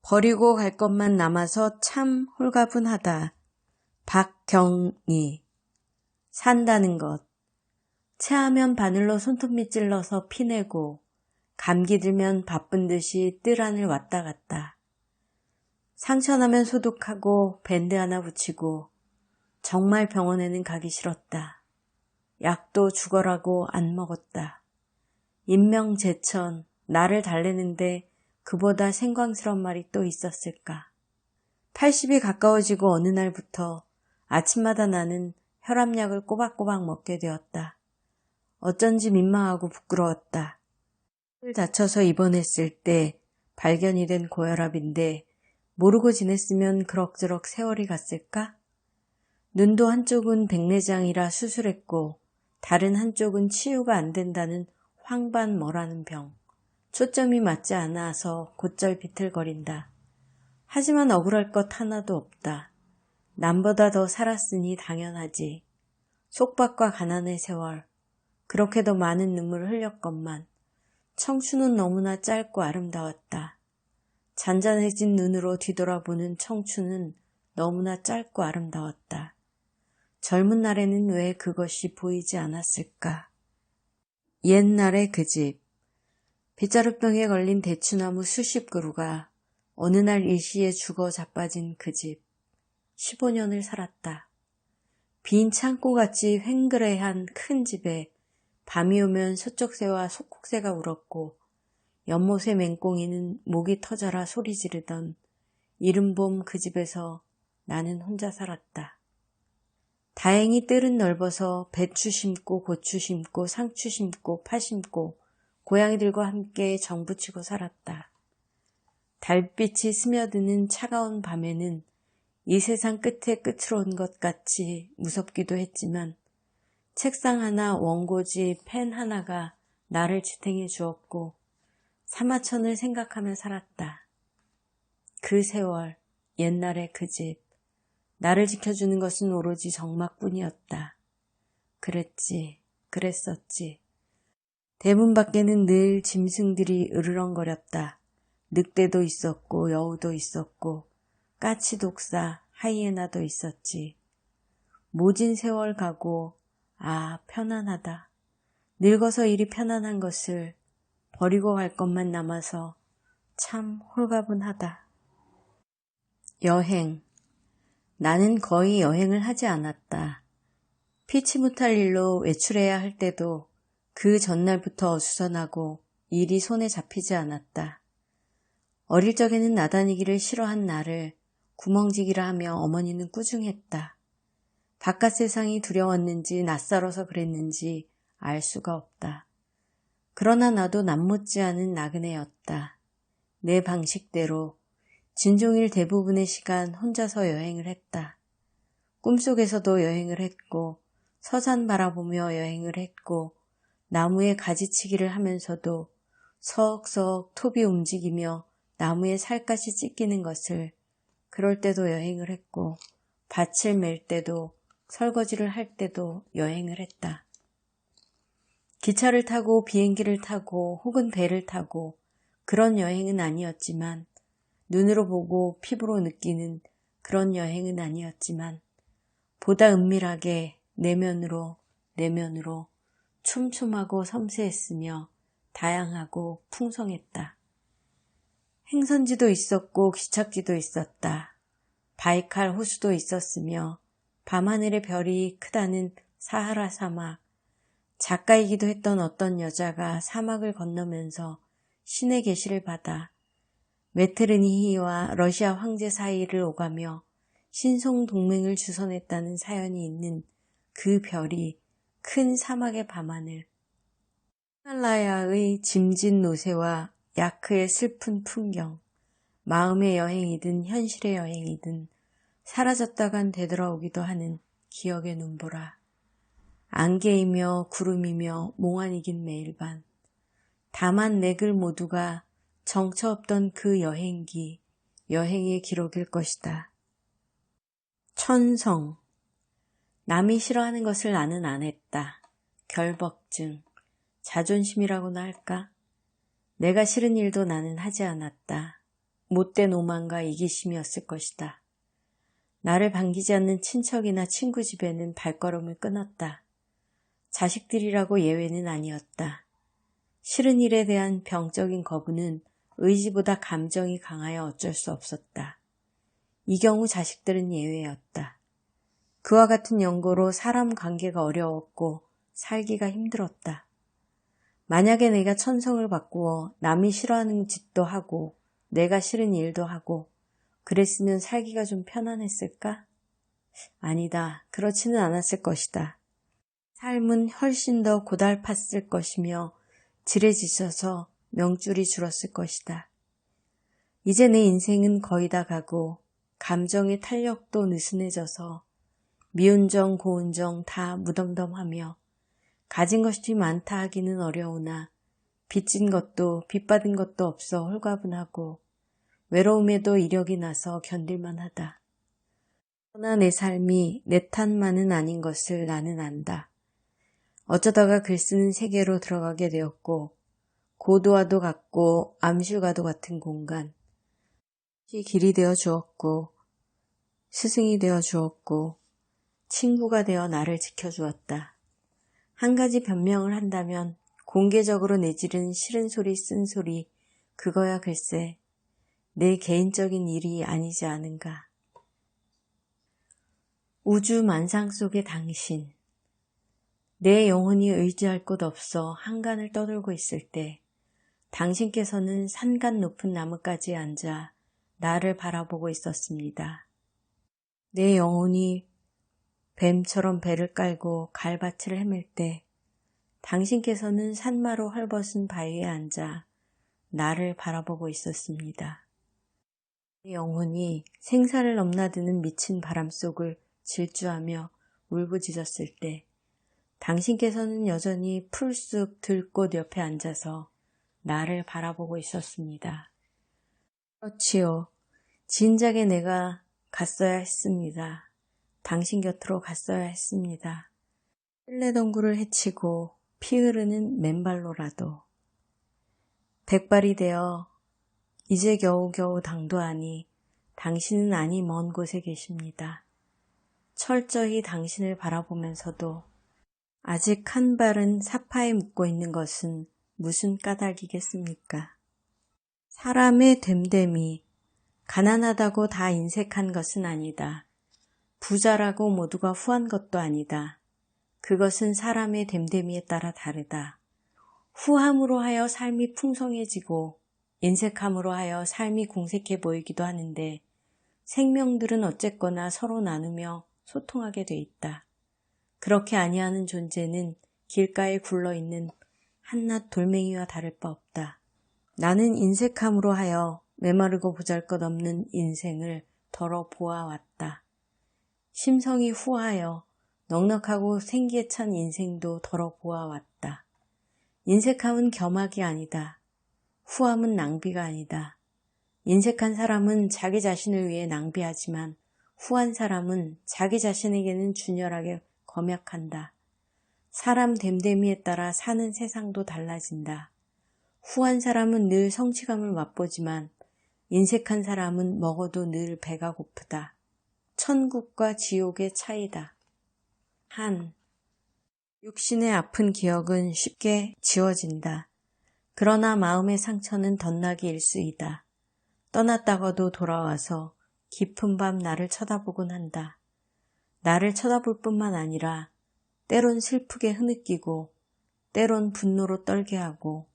버리고 갈 것만 남아서 참 홀가분하다. 박경희. 산다는 것. 체하면 바늘로 손톱밑 찔러서 피내고 감기 들면 바쁜 듯이 뜰 안을 왔다 갔다. 상처나면 소독하고 밴드 하나 붙이고 정말 병원에는 가기 싫었다. 약도 죽어라고 안 먹었다. 인명재천, 나를 달래는데 그보다 생광스러운 말이 또 있었을까. 80이 가까워지고 어느 날부터 아침마다 나는 혈압약을 꼬박꼬박 먹게 되었다. 어쩐지 민망하고 부끄러웠다. 다쳐서 입원했을 때 발견이 된 고혈압인데 모르고 지냈으면 그럭저럭 세월이 갔을까? 눈도 한쪽은 백내장이라 수술했고 다른 한쪽은 치유가 안 된다는 황반머라는 병. 초점이 맞지 않아서 곧잘 비틀거린다. 하지만 억울할 것 하나도 없다. 남보다 더 살았으니 당연하지. 속박과 가난의 세월. 그렇게도 많은 눈물을 흘렸건만 청춘은 너무나 짧고 아름다웠다. 잔잔해진 눈으로 뒤돌아보는 청춘은 너무나 짧고 아름다웠다. 젊은 날에는 왜 그것이 보이지 않았을까? 옛날의 그 집. 빗자루병에 걸린 대추나무 수십 그루가 어느 날 일시에 죽어 자빠진 그 집. 15년을 살았다. 빈 창고같이 횡그레한 큰 집에 밤이 오면 서쪽새와 속국새가 울었고 연못의 맹꽁이는 목이 터져라 소리 지르던 이른봄 그 집에서 나는 혼자 살았다. 다행히 뜰은 넓어서 배추 심고 고추 심고 상추 심고 파 심고 고양이들과 함께 정부치고 살았다. 달빛이 스며드는 차가운 밤에는 이 세상 끝에 끝으로 온 것 같이 무섭기도 했지만 책상 하나, 원고지, 펜 하나가 나를 지탱해 주었고 사마천을 생각하며 살았다. 그 세월, 옛날의 그 집, 나를 지켜주는 것은 오로지 정막뿐이었다. 그랬지, 그랬었지. 대문 밖에는 늘 짐승들이 으르렁거렸다. 늑대도 있었고 여우도 있었고 까치 독사, 하이에나도 있었지. 모진 세월 가고 아, 편안하다. 늙어서 이리 편안한 것을 버리고 갈 것만 남아서 참 홀가분하다. 여행. 나는 거의 여행을 하지 않았다. 피치 못할 일로 외출해야 할 때도 그 전날부터 어수선하고 일이 손에 잡히지 않았다. 어릴 적에는 나다니기를 싫어한 나를 구멍지기라 하며 어머니는 꾸중했다. 바깥 세상이 두려웠는지 낯설어서 그랬는지 알 수가 없다. 그러나 나도 남 못지않은 나그네였다. 내 방식대로 진종일 대부분의 시간 혼자서 여행을 했다. 꿈속에서도 여행을 했고 서산 바라보며 여행을 했고 나무에 가지치기를 하면서도 서걱서걱 톱이 움직이며 나무에 살갗이 찢기는 것을 그럴 때도 여행을 했고 밭을 맬 때도 설거지를 할 때도 여행을 했다. 기차를 타고 비행기를 타고 혹은 배를 타고 그런 여행은 아니었지만 눈으로 보고 피부로 느끼는 그런 여행은 아니었지만 보다 은밀하게 내면으로 촘촘하고 섬세했으며 다양하고 풍성했다. 행선지도 있었고 기착지도 있었다. 바이칼 호수도 있었으며 밤하늘의 별이 크다는 사하라 사막, 작가이기도 했던 어떤 여자가 사막을 건너면서 신의 계시를 받아 메트르니히와 러시아 황제 사이를 오가며 신송동맹을 주선했다는 사연이 있는 그 별이 큰 사막의 밤하늘, 히말라야의 짐진 노새와 야크의 슬픈 풍경, 마음의 여행이든 현실의 여행이든 사라졌다간 되돌아오기도 하는 기억의 눈보라. 안개이며 구름이며 몽환이긴 매일 밤. 다만 내 글 모두가 정처 없던 그 여행기, 여행의 기록일 것이다. 천성. 남이 싫어하는 것을 나는 안 했다. 결벅증, 자존심이라고나 할까? 내가 싫은 일도 나는 하지 않았다. 못된 오만과 이기심이었을 것이다. 나를 반기지 않는 친척이나 친구 집에는 발걸음을 끊었다. 자식들이라고 예외는 아니었다. 싫은 일에 대한 병적인 거부는 의지보다 감정이 강하여 어쩔 수 없었다. 이 경우 자식들은 예외였다. 그와 같은 연고로 사람 관계가 어려웠고 살기가 힘들었다. 만약에 내가 천성을 바꾸어 남이 싫어하는 짓도 하고 내가 싫은 일도 하고 그랬으면 살기가 좀 편안했을까? 아니다. 그렇지는 않았을 것이다. 삶은 훨씬 더 고달팠을 것이며 지레지셔서 명줄이 줄었을 것이다. 이제 내 인생은 거의 다 가고 감정의 탄력도 느슨해져서 미운정 고운정 다 무덤덤하며 가진 것이 많다 하기는 어려우나 빚진 것도 빚받은 것도 없어 홀가분하고 외로움에도 이력이 나서 견딜만 하다. 그러나 내 삶이 내 탓만은 아닌 것을 나는 안다. 어쩌다가 글 쓰는 세계로 들어가게 되었고 고도와도 같고 암술과도 같은 공간, 길이 되어 주었고 스승이 되어 주었고 친구가 되어 나를 지켜주었다. 한 가지 변명을 한다면 공개적으로 내지른 싫은 소리 쓴소리 그거야 글쎄 내 개인적인 일이 아니지 않은가. 우주 만상 속의 당신, 내 영혼이 의지할 곳 없어 한간을 떠돌고 있을 때 당신께서는 산간 높은 나무까지 앉아 나를 바라보고 있었습니다. 내 영혼이 뱀처럼 배를 깔고 갈밭을 헤맬 때 당신께서는 산마로 헐벗은 바위에 앉아 나를 바라보고 있었습니다. 내 영혼이 생사를 넘나드는 미친 바람 속을 질주하며 울부짖었을 때 당신께서는 여전히 풀숲 들꽃 옆에 앉아서 나를 바라보고 있었습니다. 그렇지요. 진작에 내가 갔어야 했습니다. 당신 곁으로 갔어야 했습니다. 실내동굴을 헤치고 피 흐르는 맨발로라도 백발이 되어 이제 겨우겨우 당도하니 당신은 아니 먼 곳에 계십니다. 철저히 당신을 바라보면서도 아직 한 발은 사파에 묻고 있는 것은 무슨 까닭이겠습니까? 사람의 됨됨이 가난하다고 다 인색한 것은 아니다. 부자라고 모두가 후한 것도 아니다. 그것은 사람의 됨됨이에 따라 다르다. 후함으로 하여 삶이 풍성해지고 인색함으로 하여 삶이 공색해 보이기도 하는데 생명들은 어쨌거나 서로 나누며 소통하게 돼 있다. 그렇게 아니하는 존재는 길가에 굴러있는 한낱 돌멩이와 다를 바 없다. 나는 인색함으로 하여 메마르고 보잘것없는 인생을 덜어 보아왔다. 심성이 후하여 넉넉하고 생기에 찬 인생도 덜어 보아왔다. 인색함은 겸학이 아니다. 후함은 낭비가 아니다. 인색한 사람은 자기 자신을 위해 낭비하지만 후한 사람은 자기 자신에게는 준열하게 검약한다. 사람 됨됨이에 따라 사는 세상도 달라진다. 후한 사람은 늘 성취감을 맛보지만 인색한 사람은 먹어도 늘 배가 고프다. 천국과 지옥의 차이다. 육신의 아픈 기억은 쉽게 지워진다. 그러나 마음의 상처는 덧나기 일쑤이다. 떠났다가도 돌아와서 깊은 밤 나를 쳐다보곤 한다. 나를 쳐다볼 뿐만 아니라 때론 슬프게 흐느끼고 때론 분노로 떨게 하고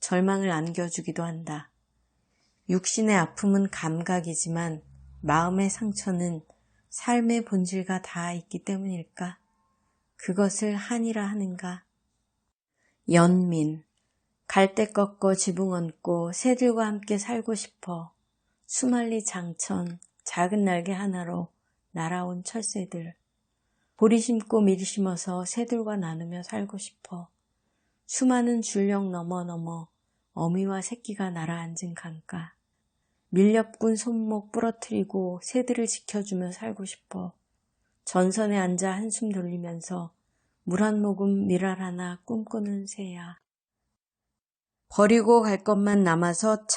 절망을 안겨주기도 한다. 육신의 아픔은 감각이지만 마음의 상처는 삶의 본질과 닿아 있기 때문일까? 그것을 한이라 하는가? 연민, 갈대 꺾고 지붕 얹고 새들과 함께 살고 싶어. 수말리 장천, 작은 날개 하나로 날아온 철새들. 보리 심고 밀 심어서 새들과 나누며 살고 싶어. 수많은 줄령 넘어 어미와 새끼가 날아앉은 강가. 밀렵꾼 손목 부러뜨리고 새들을 지켜주며 살고 싶어. 전선에 앉아 한숨 돌리면서 물 한 모금 미랄 하나 꿈꾸는 새야. 버리고 갈 것만 남아서 참